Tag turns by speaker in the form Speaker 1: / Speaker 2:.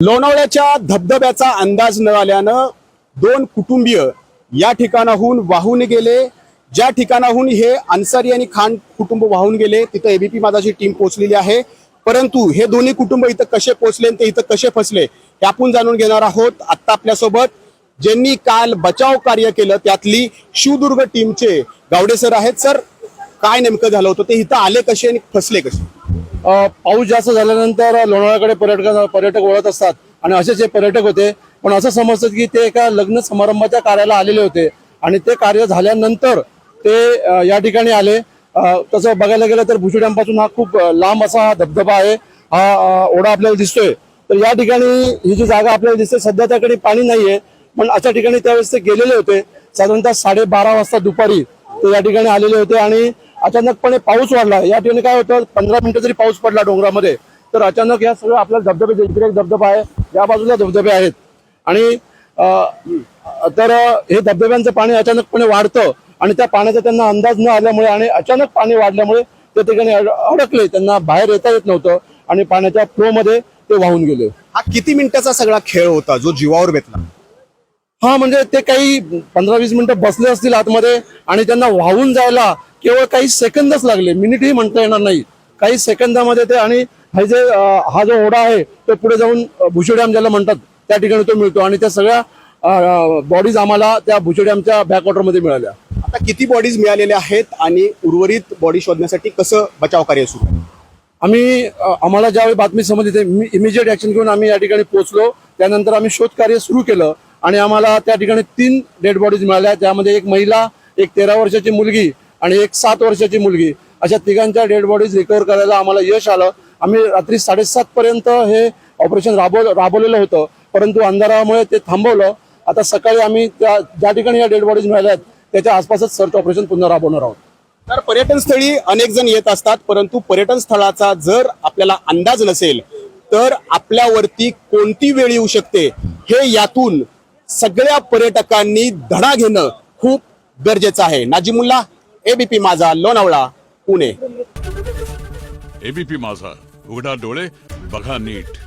Speaker 1: लोणावळ्याच्या धबधब्याचा अंदाज न आल्यानं दोन कुटुंबीय या ठिकाणाहून वाहून गेले। ज्या ठिकाणाहून हे अन्सारी आणि खान कुटुंब वाहून गेले तिथं एबीपी माझाची टीम पोहोचलेली आहे। परंतु हे दोन्ही कुटुंब इथं कसे पोहोचले ते इथं कसे फसले हे आपण जाणून घेणार आहोत। आता आपल्यासोबत ज्यांनी काल बचाव कार्य केलं त्यातली शिवदुर्ग टीमचे गावडे सर आहेत। सर, काय नेमकं झालं होतं, ते इथं आले कसे आणि फसले कसे?
Speaker 2: पाऊस जास्त झाल्यानंतर लोणावळ्याकडे पर्यटक वळत असतात आणि असेच हे पर्यटक होते। पण असं समजतं की ते एका लग्न समारंभाच्या कार्याला आलेले होते आणि ते कार्य झाल्यानंतर ते या ठिकाणी आले। तसं बघायला गेलं तर भुशी डॅमपासून हा खूप लांब असा हा धबधबा आहे। हा ओढा आपल्याला दिसतोय। तर या ठिकाणी ही जी जागा आपल्याला दिसते सध्या त्याकडे पाणी नाहीये, पण अशा ठिकाणी त्यावेळेस ते गेलेले होते। साधारणतः 12:30 वाजता दुपारी ते या ठिकाणी आलेले होते आणि अचानकपणे पाऊस वाढला। या ठिकाणी काय होतं, 15 मिनिटं जरी पाऊस पडला डोंगरामध्ये तर अचानक या सगळं आपल्याला धबधबे, इकडे एक धबधबा आहे, या बाजूला धबधबे आहेत आणि तर हे धबधब्यांचं पाणी अचानकपणे वाढतं आणि त्या पाण्याचा त्यांना अंदाज न आल्यामुळे आणि अचानक पाणी वाढल्यामुळे ते ठिकाणी अडकले। त्यांना बाहेर येता येत नव्हतं आणि पाण्याच्या फ्लो मध्ये ते वाहून गेले।
Speaker 1: हा किती मिनिटाचा सगळा खेळ होता जो जीवावर बेतला?
Speaker 2: हा, म्हणजे ते काही 15-20 मिनिटं बसले असतील आतमध्ये आणि त्यांना वाहून जायला केवळ काही सेकंदच लागले, मिनिटही म्हणता येणार नाही, काही सेकंदामध्ये ते। आणि हा जो ओढा आहे तो पुढे जाऊन भुशी डॅम ज्याला म्हणतात त्या ठिकाणी तो मिळतो आणि त्या सगळ्या बॉडीज आम्हाला त्या भुशी डॅमच्या बॅकवॉटर मध्ये मिळाल्या।
Speaker 1: आता किती बॉडीज मिळालेल्या आहेत आणि उर्वरित बॉडी शोधण्यासाठी कसं बचाव कार्य सुरू आहे?
Speaker 2: आम्हाला ज्यावेळी बातमी समजली इमिजिएट ऍक्शन घेऊन आम्ही या ठिकाणी पोहोचलो। त्यानंतर आम्ही शोध कार्य सुरू केलं आणि आम्हाला त्या ठिकाणी 3 डेड बॉडीज मिळाल्या। त्यामध्ये एक महिला, एक 13 वर्षाची मुलगी आणि एक 7 वर्षाची मुलगी, अशा तिघांच्या डेड बॉडीज रिकव्हर करायला आम्हाला यश आलं। आम्ही रात्री 7:30 पर्यंत हे ऑपरेशन राबवलेलं होतं, परंतु अंधारामुळे ते थांबवलं। आता सकाळी आम्ही ज्या ठिकाणी या डेड बॉडीज मिळाल्या त्याच्या आसपासच सर्च ऑपरेशन पुन्हा राबवणार आहोत।
Speaker 1: तर पर्यटन स्थळी अनेक जण येत असतात, परंतु पर्यटन स्थळाचा जर आपल्याला अंदाज नसेल तर आपल्यावरती कोणती वेळ येऊ शकते हे यातून सगळ्या पर्यटकांनी धडा घेणं खूप गरजेचं आहे। नाजिमुल्ला, एबीपी माझा, लोणावळा, पुणे।
Speaker 3: एबीपी माझा, उघडा डोळे बघा नीट।